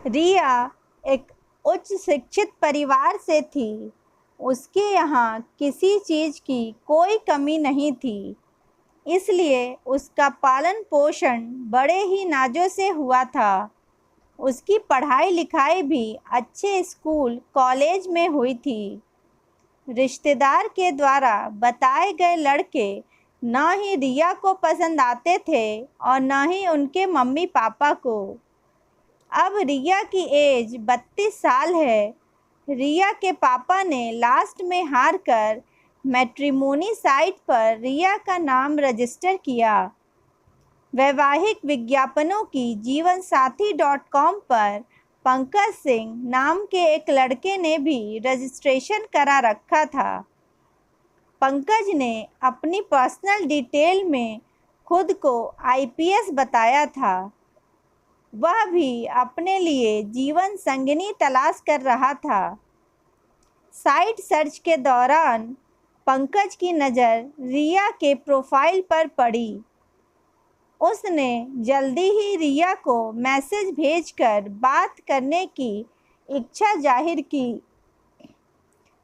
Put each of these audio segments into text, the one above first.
रिया एक उच्च शिक्षित परिवार से थी। उसके यहाँ किसी चीज़ की कोई कमी नहीं थी, इसलिए उसका पालन पोषण बड़े ही नाजों से हुआ था। उसकी पढ़ाई लिखाई भी अच्छे स्कूल कॉलेज में हुई थी। रिश्तेदार के द्वारा बताए गए लड़के ना ही रिया को पसंद आते थे और ना ही उनके मम्मी पापा को। अब रिया की एज 32 साल है। रिया के पापा ने लास्ट में हार कर मैट्रिमोनी साइट पर रिया का नाम रजिस्टर किया। वैवाहिक विज्ञापनों की जीवनसाथी.com पर पंकज सिंह नाम के एक लड़के ने भी रजिस्ट्रेशन करा रखा था। पंकज ने अपनी पर्सनल डिटेल में खुद को आईपीएस बताया था। वह भी अपने लिए जीवन संगिनी तलाश कर रहा था। साइट सर्च के दौरान पंकज की नज़र रिया के प्रोफाइल पर पड़ी। उसने जल्दी ही रिया को मैसेज भेजकर बात करने की इच्छा जाहिर की।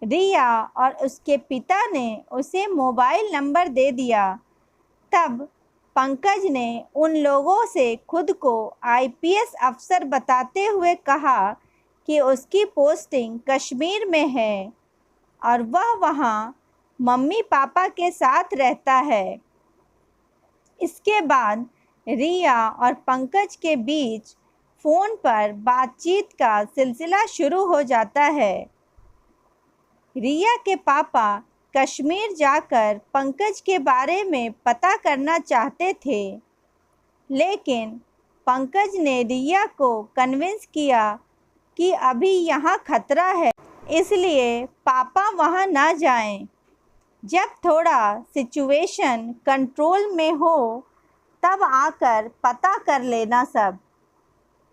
रिया और उसके पिता ने उसे मोबाइल नंबर दे दिया। तब पंकज ने उन लोगों से खुद को आईपीएस अफसर बताते हुए कहा कि उसकी पोस्टिंग कश्मीर में है और वह वहाँ मम्मी पापा के साथ रहता है। इसके बाद रिया और पंकज के बीच फ़ोन पर बातचीत का सिलसिला शुरू हो जाता है। रिया के पापा कश्मीर जाकर पंकज के बारे में पता करना चाहते थे, लेकिन पंकज ने रिया को कन्विंस किया कि अभी यहाँ खतरा है, इसलिए पापा वहाँ ना जाएं। जब थोड़ा सिचुएशन कंट्रोल में हो तब आकर पता कर लेना सब।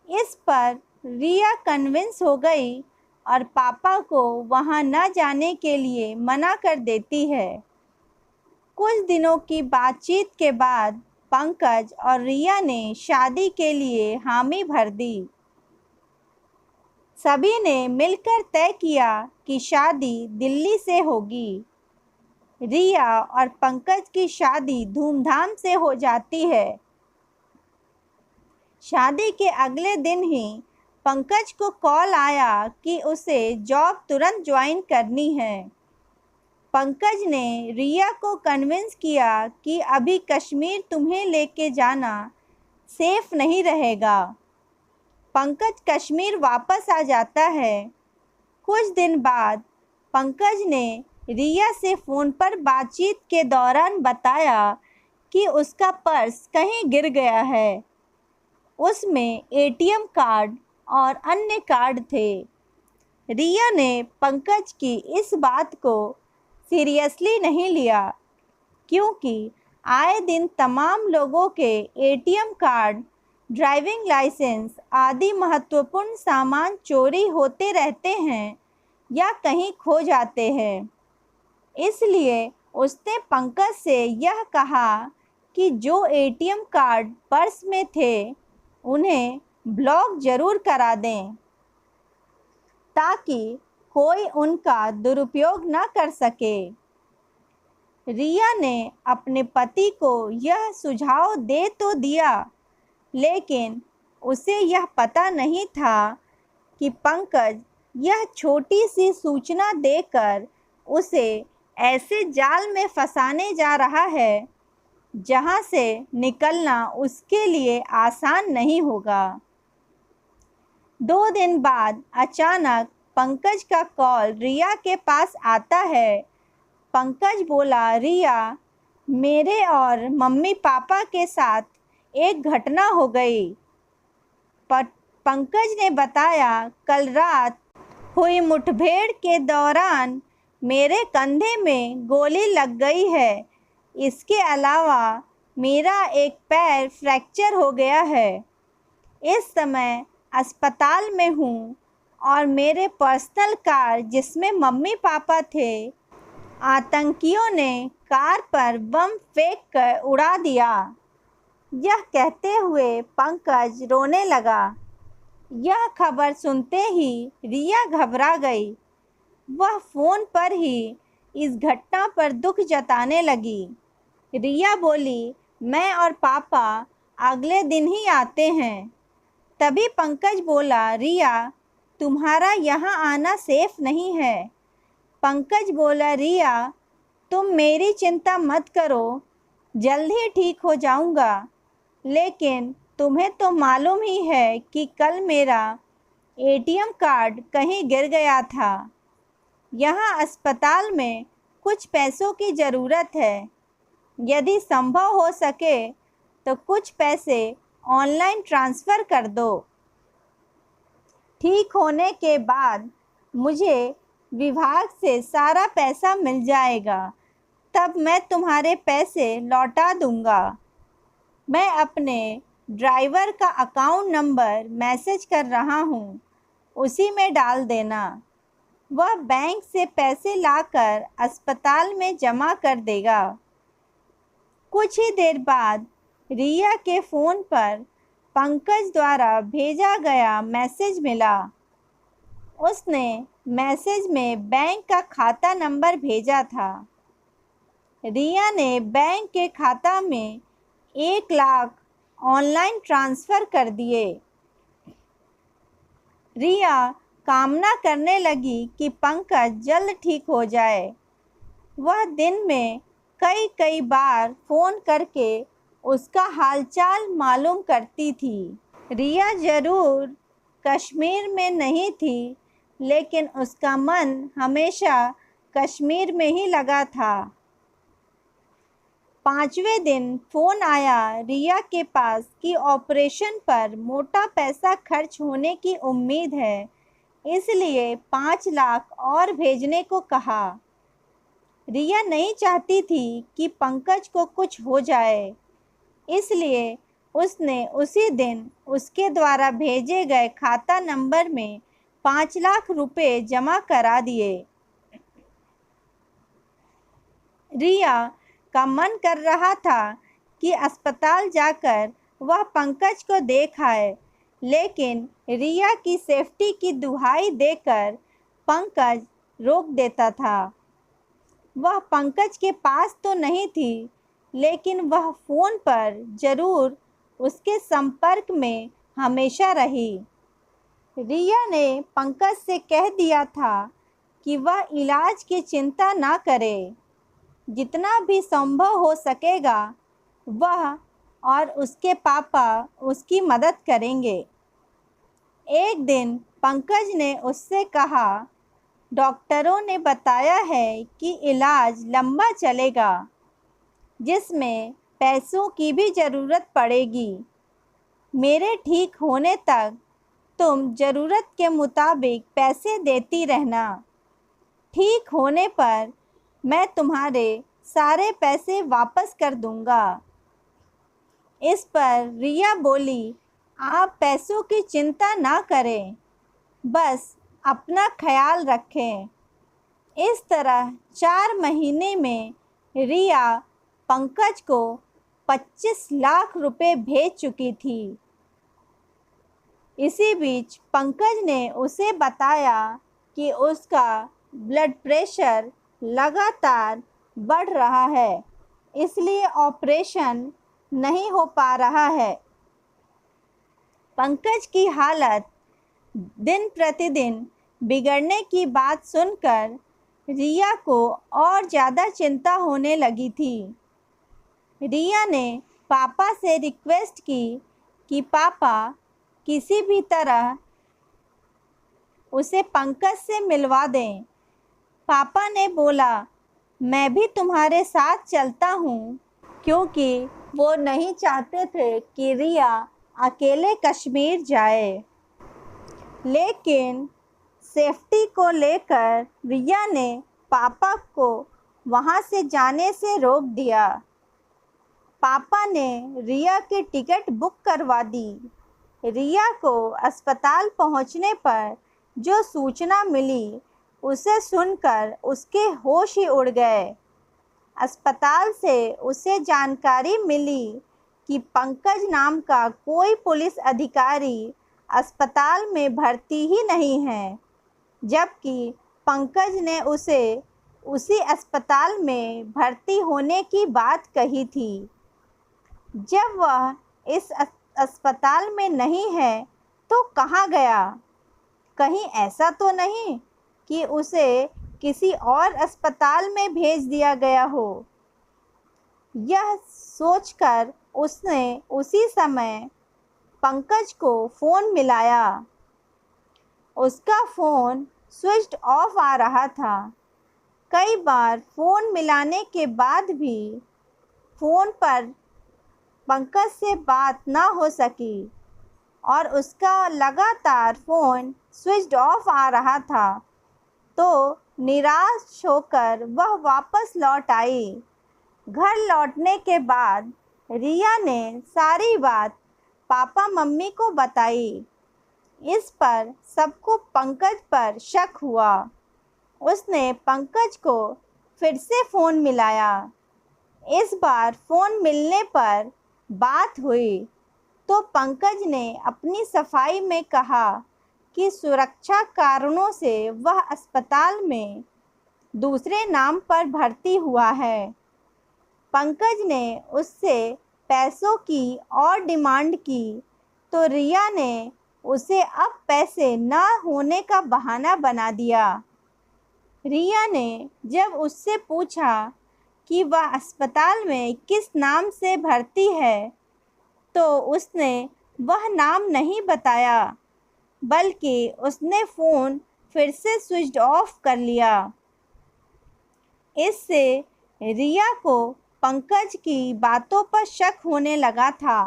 इस पर रिया कन्विंस हो गई और पापा को वहाँ न जाने के लिए मना कर देती है। कुछ दिनों की बातचीत के बाद पंकज और रिया ने शादी के लिए हामी भर दी। सभी ने मिलकर तय किया कि शादी दिल्ली से होगी। रिया और पंकज की शादी धूमधाम से हो जाती है। शादी के अगले दिन ही पंकज को कॉल आया कि उसे जॉब तुरंत ज्वाइन करनी है। पंकज ने रिया को कन्विंस किया कि अभी कश्मीर तुम्हें लेके जाना सेफ नहीं रहेगा। पंकज कश्मीर वापस आ जाता है। कुछ दिन बाद पंकज ने रिया से फ़ोन पर बातचीत के दौरान बताया कि उसका पर्स कहीं गिर गया है। उसमें एटीएम कार्ड और अन्य कार्ड थे। रिया ने पंकज की इस बात को सीरियसली नहीं लिया, क्योंकि आए दिन तमाम लोगों के एटीएम कार्ड, ड्राइविंग लाइसेंस आदि महत्वपूर्ण सामान चोरी होते रहते हैं या कहीं खो जाते हैं। इसलिए उसने पंकज से यह कहा कि जो एटीएम कार्ड पर्स में थे उन्हें ब्लॉक ज़रूर करा दें, ताकि कोई उनका दुरुपयोग न कर सके। रिया ने अपने पति को यह सुझाव दे तो दिया, लेकिन उसे यह पता नहीं था कि पंकज यह छोटी सी सूचना देकर उसे ऐसे जाल में फंसाने जा रहा है जहां से निकलना उसके लिए आसान नहीं होगा। 2 दिन बाद अचानक पंकज का कॉल रिया के पास आता है। पंकज बोला, रिया, मेरे और मम्मी पापा के साथ एक घटना हो गई। पर पंकज ने बताया, कल रात हुई मुठभेड़ के दौरान मेरे कंधे में गोली लग गई है। इसके अलावा मेरा एक पैर फ्रैक्चर हो गया है। इस समय अस्पताल में हूँ और मेरे पर्सनल कार जिसमें मम्मी पापा थे, आतंकियों ने कार पर बम फेंक कर उड़ा दिया। यह कहते हुए पंकज रोने लगा। यह खबर सुनते ही रिया घबरा गई। वह फ़ोन पर ही इस घटना पर दुख जताने लगी। रिया बोली, मैं और पापा अगले दिन ही आते हैं। तभी पंकज बोला, रिया, तुम्हारा यहाँ आना सेफ नहीं है। पंकज बोला, रिया, तुम मेरी चिंता मत करो, जल्द ही ठीक हो जाऊंगा। लेकिन तुम्हें तो मालूम ही है कि कल मेरा एटीएम कार्ड कहीं गिर गया था। यहाँ अस्पताल में कुछ पैसों की ज़रूरत है। यदि संभव हो सके तो कुछ पैसे ऑनलाइन ट्रांसफ़र कर दो। ठीक होने के बाद मुझे विभाग से सारा पैसा मिल जाएगा, तब मैं तुम्हारे पैसे लौटा दूंगा। मैं अपने ड्राइवर का अकाउंट नंबर मैसेज कर रहा हूँ, उसी में डाल देना। वह बैंक से पैसे लाकर अस्पताल में जमा कर देगा। कुछ ही देर बाद रिया के फ़ोन पर पंकज द्वारा भेजा गया मैसेज मिला। उसने मैसेज में बैंक का खाता नंबर भेजा था। रिया ने बैंक के खाता में 1 लाख ऑनलाइन ट्रांसफ़र कर दिए। रिया कामना करने लगी कि पंकज जल्द ठीक हो जाए। वह दिन में कई कई बार फ़ोन करके उसका हालचाल मालूम करती थी। रिया ज़रूर कश्मीर में नहीं थी, लेकिन उसका मन हमेशा कश्मीर में ही लगा था। 5वें दिन फ़ोन आया रिया के पास कि ऑपरेशन पर मोटा पैसा खर्च होने की उम्मीद है, इसलिए 5 लाख और भेजने को कहा। रिया नहीं चाहती थी कि पंकज को कुछ हो जाए, इसलिए उसने उसी दिन उसके द्वारा भेजे गए खाता नंबर में 5 लाख रुपए जमा करा दिए। रिया का मन कर रहा था कि अस्पताल जाकर वह पंकज को देख आए, लेकिन रिया की सेफ्टी की दुहाई देकर पंकज रोक देता था। वह पंकज के पास तो नहीं थी, लेकिन वह फ़ोन पर ज़रूर उसके संपर्क में हमेशा रही। रिया ने पंकज से कह दिया था कि वह इलाज की चिंता ना करे, जितना भी संभव हो सकेगा वह और उसके पापा उसकी मदद करेंगे। एक दिन पंकज ने उससे कहा, डॉक्टरों ने बताया है कि इलाज लंबा चलेगा, जिसमें पैसों की भी ज़रूरत पड़ेगी। मेरे ठीक होने तक तुम ज़रूरत के मुताबिक पैसे देती रहना। ठीक होने पर मैं तुम्हारे सारे पैसे वापस कर दूंगा। इस पर रिया बोली, आप पैसों की चिंता ना करें, बस अपना ख्याल रखें। इस तरह 4 महीने में रिया पंकज को 25 लाख रुपए भेज चुकी थी। इसी बीच पंकज ने उसे बताया कि उसका ब्लड प्रेशर लगातार बढ़ रहा है, इसलिए ऑपरेशन नहीं हो पा रहा है। पंकज की हालत दिन प्रतिदिन बिगड़ने की बात सुनकर रिया को और ज़्यादा चिंता होने लगी थी। रिया ने पापा से रिक्वेस्ट की कि पापा किसी भी तरह उसे पंकज से मिलवा दें। पापा ने बोला, मैं भी तुम्हारे साथ चलता हूँ, क्योंकि वो नहीं चाहते थे कि रिया अकेले कश्मीर जाए। लेकिन सेफ्टी को लेकर रिया ने पापा को वहाँ से जाने से रोक दिया। पापा ने रिया की टिकट बुक करवा दी। रिया को अस्पताल पहुँचने पर जो सूचना मिली, उसे सुनकर उसके होश ही उड़ गए। अस्पताल से उसे जानकारी मिली कि पंकज नाम का कोई पुलिस अधिकारी अस्पताल में भर्ती ही नहीं है, जबकि पंकज ने उसे उसी अस्पताल में भर्ती होने की बात कही थी। जब वह इस अस्पताल में नहीं है तो कहाँ गया? कहीं ऐसा तो नहीं कि उसे किसी और अस्पताल में भेज दिया गया हो। यह सोचकर उसने उसी समय पंकज को फ़ोन मिलाया। उसका फ़ोन स्विच्ड ऑफ आ रहा था। कई बार फ़ोन मिलाने के बाद भी फ़ोन पर पंकज से बात न हो सकी और उसका लगातार फ़ोन स्विच्ड ऑफ आ रहा था, तो निराश होकर वह वापस लौट आई। घर लौटने के बाद रिया ने सारी बात पापा मम्मी को बताई। इस पर सबको पंकज पर शक हुआ। उसने पंकज को फिर से फ़ोन मिलाया। इस बार फ़ोन मिलने पर बात हुई तो पंकज ने अपनी सफाई में कहा कि सुरक्षा कारणों से वह अस्पताल में दूसरे नाम पर भर्ती हुआ है। पंकज ने उससे पैसों की और डिमांड की तो रिया ने उसे अब पैसे न होने का बहाना बना दिया। रिया ने जब उससे पूछा कि वह अस्पताल में किस नाम से भर्ती है तो उसने वह नाम नहीं बताया, बल्कि उसने फ़ोन फिर से स्विच ऑफ कर लिया। इससे रिया को पंकज की बातों पर शक होने लगा था।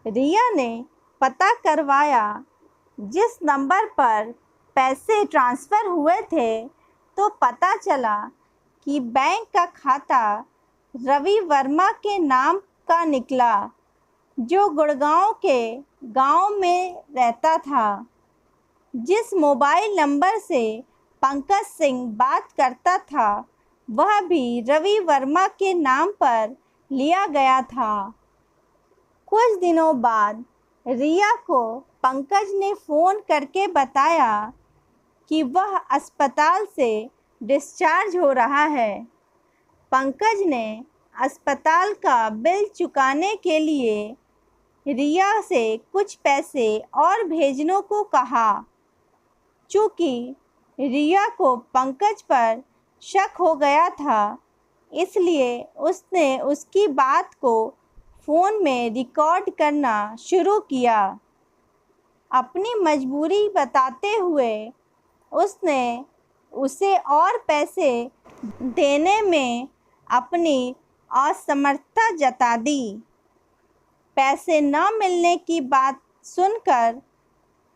रिया ने पता करवाया जिस नंबर पर पैसे ट्रांसफ़र हुए थे तो पता चला कि बैंक का खाता रवि वर्मा के नाम का निकला, जो गुड़गांव के गांव में रहता था। जिस मोबाइल नंबर से पंकज सिंह बात करता था वह भी रवि वर्मा के नाम पर लिया गया था। कुछ दिनों बाद रिया को पंकज ने फ़ोन करके बताया कि वह अस्पताल से डिस्चार्ज हो रहा है। पंकज ने अस्पताल का बिल चुकाने के लिए रिया से कुछ पैसे और भेजने को कहा। चूँकि रिया को पंकज पर शक हो गया था, इसलिए उसने उसकी बात को फ़ोन में रिकॉर्ड करना शुरू किया। अपनी मजबूरी बताते हुए उसने उसे और पैसे देने में अपनी असमर्थता जता दी। पैसे न मिलने की बात सुनकर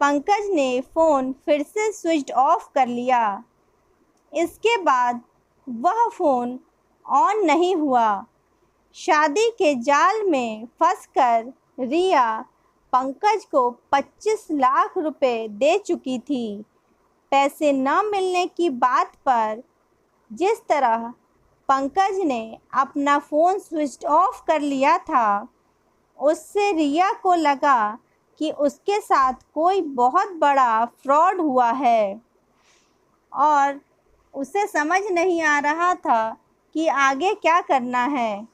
पंकज ने फ़ोन फिर से स्विच ऑफ कर लिया। इसके बाद वह फ़ोन ऑन नहीं हुआ। शादी के जाल में फंसकर रिया पंकज को 25 लाख रुपए दे चुकी थी। पैसे न मिलने की बात पर जिस तरह पंकज ने अपना फ़ोन स्विच ऑफ कर लिया था, उससे रिया को लगा कि उसके साथ कोई बहुत बड़ा फ्रॉड हुआ है और उसे समझ नहीं आ रहा था कि आगे क्या करना है।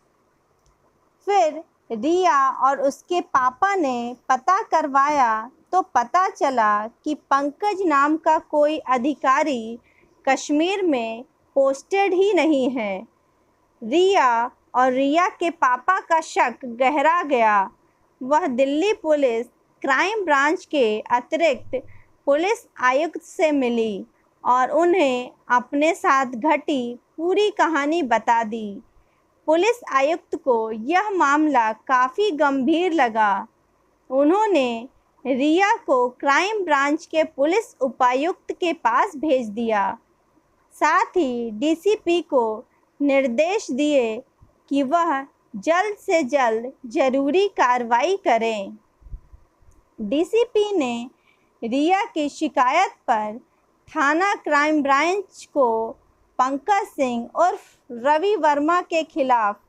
फिर रिया और उसके पापा ने पता करवाया तो पता चला कि पंकज नाम का कोई अधिकारी कश्मीर में पोस्टेड ही नहीं है। रिया और रिया के पापा का शक गहरा गया। वह दिल्ली पुलिस क्राइम ब्रांच के अतिरिक्त पुलिस आयुक्त से मिली और उन्हें अपने साथ घटी पूरी कहानी बता दी। पुलिस आयुक्त को यह मामला काफ़ी गंभीर लगा। उन्होंने रिया को क्राइम ब्रांच के पुलिस उपायुक्त के पास भेज दिया। साथ ही डीसीपी को निर्देश दिए कि वह जल्द से जल्द ज़रूरी कार्रवाई करें। डीसीपी ने रिया की शिकायत पर थाना क्राइम ब्रांच को पंकज सिंह उर्फ रवि वर्मा के खिलाफ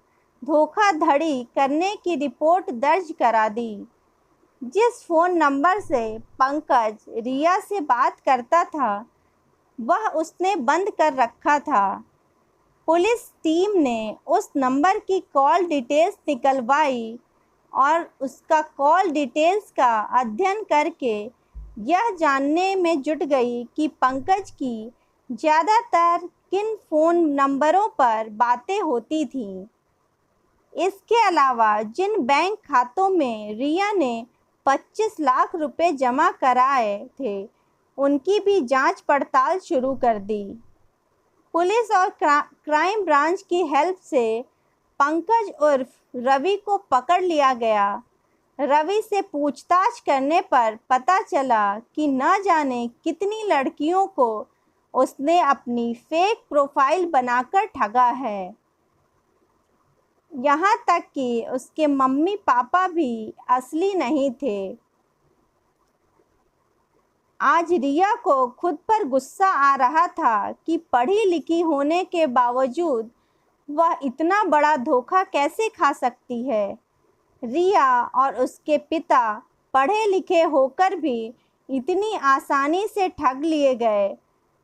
धोखाधड़ी करने की रिपोर्ट दर्ज करा दी। जिस फ़ोन नंबर से पंकज रिया से बात करता था वह उसने बंद कर रखा था। पुलिस टीम ने उस नंबर की कॉल डिटेल्स निकलवाई और उसका कॉल डिटेल्स का अध्ययन करके यह जानने में जुट गई कि पंकज की ज़्यादातर किन फ़ोन नंबरों पर बातें होती थीं। इसके अलावा जिन बैंक खातों में रिया ने 25 लाख रुपए जमा कराए थे उनकी भी जांच पड़ताल शुरू कर दी। पुलिस और क्राइम ब्रांच की हेल्प से पंकज उर्फ रवि को पकड़ लिया गया। रवि से पूछताछ करने पर पता चला कि न जाने कितनी लड़कियों को उसने अपनी फेक प्रोफाइल बनाकर ठगा है। यहाँ तक कि उसके मम्मी पापा भी असली नहीं थे। आज रिया को खुद पर गुस्सा आ रहा था कि पढ़ी लिखी होने के बावजूद वह इतना बड़ा धोखा कैसे खा सकती है। रिया और उसके पिता पढ़े लिखे होकर भी इतनी आसानी से ठग लिए गए।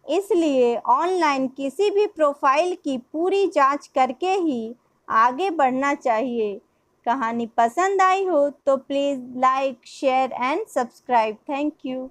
इसलिए ऑनलाइन किसी भी प्रोफाइल की पूरी जांच करके ही आगे बढ़ना चाहिए। कहानी पसंद आई हो तो please like, share and subscribe. Thank you.